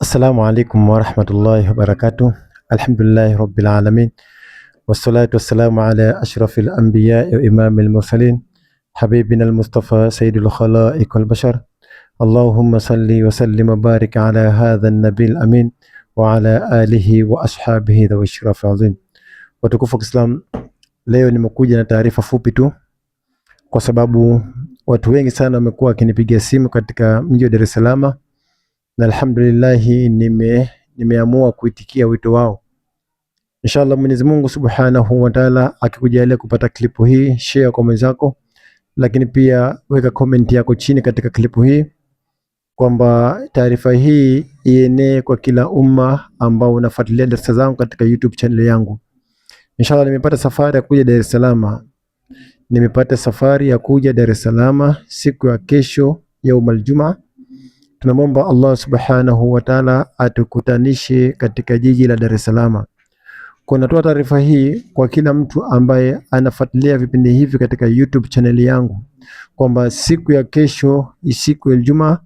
Assalamu alaikum warahmatullahi wabarakatuh. Alhamdulillahi rabbil alamin. Wassalatu wassalamu ala ashrafil anbiya wa imamil mursalin habibina al-Mustafa sayyidul khalaiq wal bashar. Allahumma salli wa sallim wa barik ala hadha an-nabil amin wa ala alihi wa ashabihi dhawi sharaf azim. Watukufu Islam, leo nimekuja na taarifa fupi tu kwa sababu watu wengi sana wamekuwa wakinipigia simu katika mji wa Dar es Salaam, na alhamdulillah nimeamua kuitikia wito wao. Inshallah Mwenyezi Mungu Subhanahu wa Ta'ala akikujalia kupata klipu hii, share kwa mwenzako, lakini pia weka comment yako chini katika klipu hii kwamba taarifa hii ienee kwa kila umma ambao unafuatilia darasa zangu katika YouTube channel yangu. Inshallah nimepata safari ya kuja Dar es Salaam. Siku ya kesho yaumal Jumaa. Tunamwomba Allah Subhanahu wa Ta'ala atukutanishe katika jiji la Dar es Salaam. Natoa taarifa hii kwa kila mtu ambaye anafuatilia vipindi hivi katika YouTube channel yangu kwamba siku ya kesho, siku ya Ijumaa,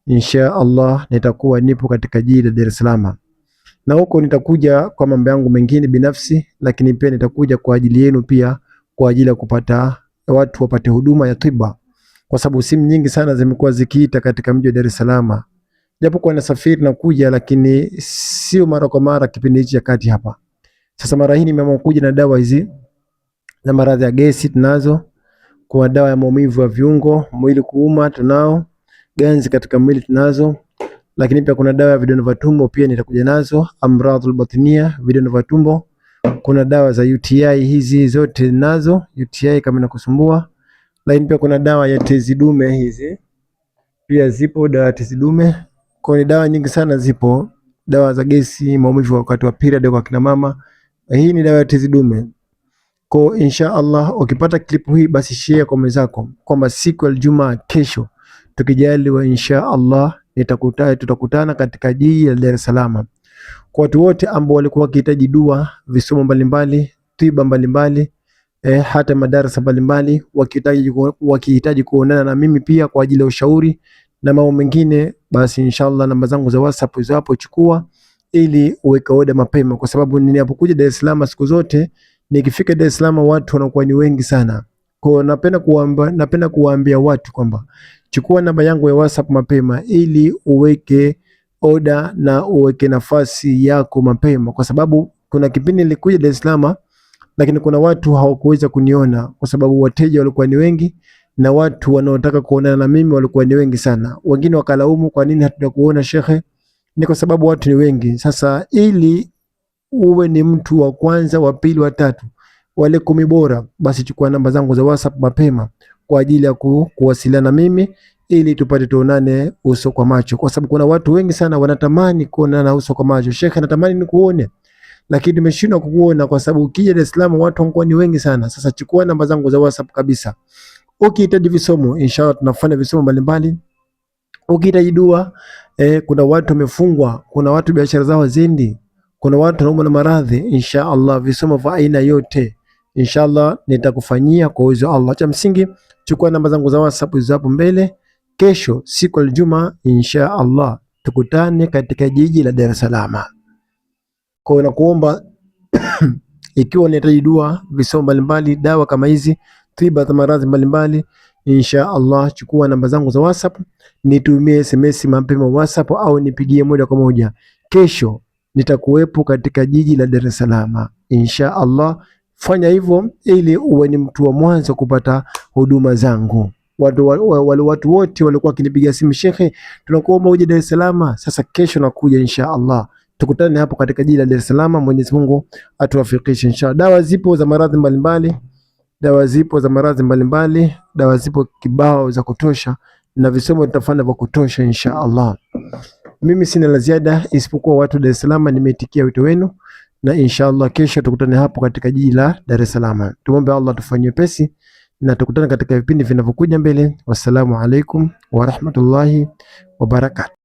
insha Allah nitakuwa nipo katika jiji la Dar es Salaam. Na huko nitakuja kwa mambo yangu mengine binafsi, lakini pia nitakuja kwa ajili yenu, pia kwa ajili ya kupata watu wapate huduma ya tiba, kwa sababu simu nyingi sana zimekuwa zikiita katika mji wa Dar es Salaam. Japo kwa nasafiri na kuja, lakini sio mara kwa mara kipindi hichi cha kati hapa. Sasa mara hii nimeamua kuja na dawa hizi za maradhi ya gesi tunazo, kwa dawa ya maumivu ya viungo, mwili kuuma tunao, ganzi katika mwili tunazo, lakini pia kuna dawa ya vidonda vya tumbo pia nitakuja nazo, amradhul batniya, vidonda vya tumbo. Kuna dawa za UTI, hizi zote nazo, UTI kama inakusumbua. Lakini pia kuna dawa ya tezi dume, hizi pia zipo, dawa ya tezi dume. Kwa ni dawa nyingi sana zipo, dawa za gesi, maumivu wakati wa period kwa kina mama. Hii ni dawa ya tezi dume. Kwa insha Allah ukipata klipu hii basi share kwa mwenzako kwamba siku ya Ijumaa kesho tukijaliwa insha Allah tutakutana katika jiji la Dar es Salaam. Kwa watu wote ambao walikuwa wakihitaji dua, visomo mbalimbali, tiba mbalimbali, hata madarasa mbalimbali, wakihitaji kuonana na mimi pia kwa ajili ya ushauri na mambo mengine, basi inshallah namba zangu za WhatsApp hizo hapo chukua ili uweke oda mapema, kwa sababu ninapokuja Dar es Salaam siku zote nikifika Dar es Salaam watu wanakuwa ni wengi sana. Kwa napenda kuwaambia watu kwamba chukua namba yangu ya WhatsApp mapema ili uweke oda na uweke nafasi yako mapema, kwa sababu kuna kipindi nilikuja Dar es Salaam lakini kuna watu hawakuweza kuniona kwa sababu wateja walikuwa ni wengi na watu wanaotaka kuonana na mimi walikuwa ni wengi sana. Wengine wakalaumu kwa nini hatujakuona shekhe, ni kwa sababu watu ni wengi. Sasa ili uwe ni mtu wa kwanza, wa pili, wa tatu, wale 10 bora, basi chukua namba zangu za WhatsApp mapema kwa ajili ya kuwasiliana na mimi ili tupate tuonane uso kwa macho, kwa sababu kuna watu wengi sana wanatamani kuonana uso kwa macho. Shekhe, natamani nikuone lakini nimeshindwa kukuona kwa sababu ukija Dar es Salaam watu wanakuwa ni wengi sana. Sasa chukua namba zangu za WhatsApp kabisa. Ukihitaji visomo, inshallah tunafanya visomo mbalimbali. Ukihitaji dua, kuna watu wamefungwa, kuna watu biashara zao zindi, kuna watu wanaumwa na maradhi, inshallah visomo vya aina yote inshallah nitakufanyia kwa uwezo wa Allah. Cha msingi chukua namba zangu za WhatsApp hizo hapo mbele. Kesho siku ya Ijumaa inshallah tukutane katika jiji la Dar es Salaam. Kwa nakuomba ikiwa unahitaji dua, visomo mbalimbali, dawa kama hizi, tiba za maradhi mbalimbali, insha Allah chukua namba zangu za WhatsApp, nitumie SMS mapema WhatsApp au nipigie moja kwa moja. Kesho nitakuwepo katika jiji la Dar es Salaam. Insha Allah fanya hivyo ili uwe ni mtu wa mwanzo kupata huduma zangu. Watu wote walikuwa wakinipigia simu, shekhe tunakuomba uje Dar es Salaam. Sasa kesho nakuja insha Allah. Tukutane hapo katika jiji la Dar es Salaam. Mwenyezi Mungu atuwafikishe inshallah. Dawa zipo za maradhi mbalimbali, dawa zipo kibao za kutosha, na visomo tutafanya vya kutosha inshallah. Mimi sina la ziada isipokuwa watu Dar es Salaam nimeitikia wito wenu, na inshallah kesho tukutane hapo katika jiji la Dar es Salaam. Tuombe Allah tufanyie pesi na tukutane katika vipindi vinavyokuja mbele. Wassalamu alaikum wa rahmatullahi wa barakatuh.